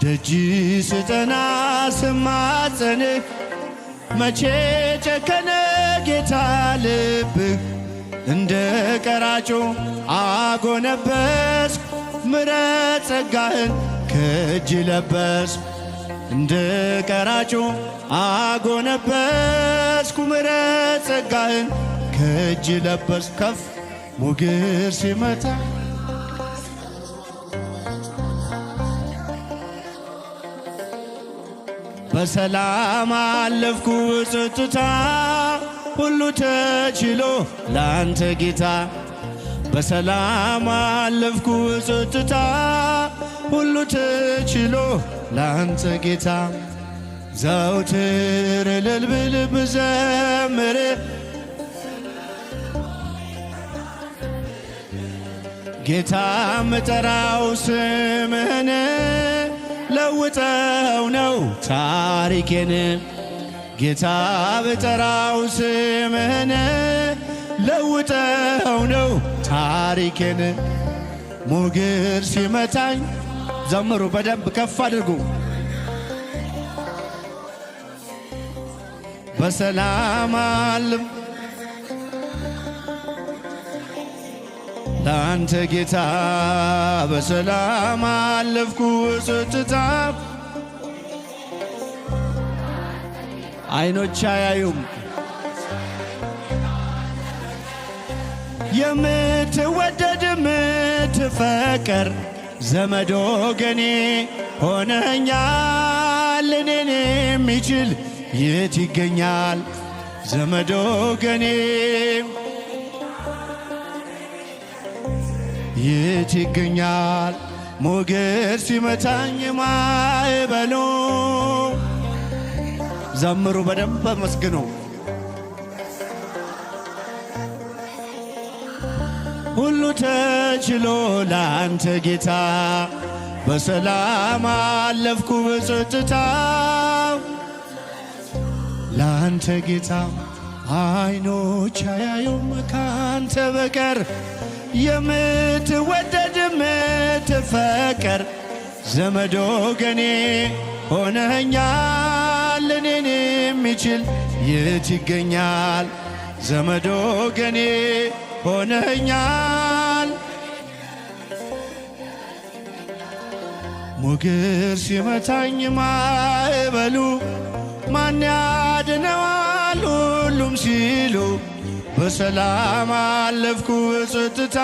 ደጅ ስጠና ስማጸንህ መቼ ጨከነ ጌታ ልብህ እንደ ቀራጮ አጎነበስኩ ምሕረት ጸጋህን ከእጅ ለበስኩ እንደ ቀራጮ አጎነበስኩ ምሕረት ጸጋህን ከእጅ ለበስኩ ከፍ ሞገስ ሲመታ በሰላም አለፍኩ ጸጥታ ሁሉ ተችሎ ላንተ ጌታ በሰላም አለፍኩ ጸጥታ ሁሉ ተችሎ ላንተ ጌታ ዘውትር እልል ብል ብዘምር ጌታ ምጠራው ስምህን ለውጠው ነው ታሪኬን ጌታ ብጠራው ስምህን ለውጠው ነው ታሪኬን ሞገስ ሲመታኝ ዘምሩ በደንብ ከፍ አድርጉ በሰላም አልም ላንተ ጌታ በሰላም አለፍኩ ጸጥታ አይኖች አያዩም የምትወደድ የምትፈቀር ዘመድ ወገኔ ሆነኛል እኔን የሚችል የት ይገኛል ዘመድ ወገኔ የት ይገኛል ሞገስ ሲመታኝ ማዕበሉ ዘምሩ በደንብ አመስግኑ ሁሉ ተችሎ ላንተ ጌታ በሰላም አለፍኩ በጸጥታ ላንተ ጌታ አይኖች አያዩም ካንተ በቀር የምትወደድ የምትፈቀር ዘመድ ወገኔ ሆነኛል እኔን የሚችል የት ይገኛል ዘመድ ወገኔ ሆነኛል ሞገስ ሲመታኝ ማዕበሉ ማን ያድነዋል ሁሉም ሲሉ በሰላም አለፍኩ ጸጥታ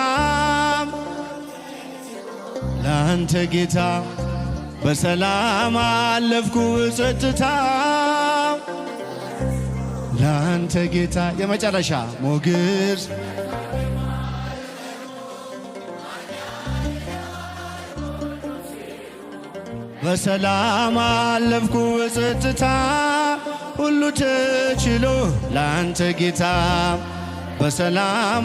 ላንተ ጌታ በሰላም አለፍኩ ጸጥታ ላንተ ጌታ የመጨረሻ ሞገስ በሰላም አለፍኩ ጸጥታ ሁሉ ተችሎ ላንተ ጌታ በሰላም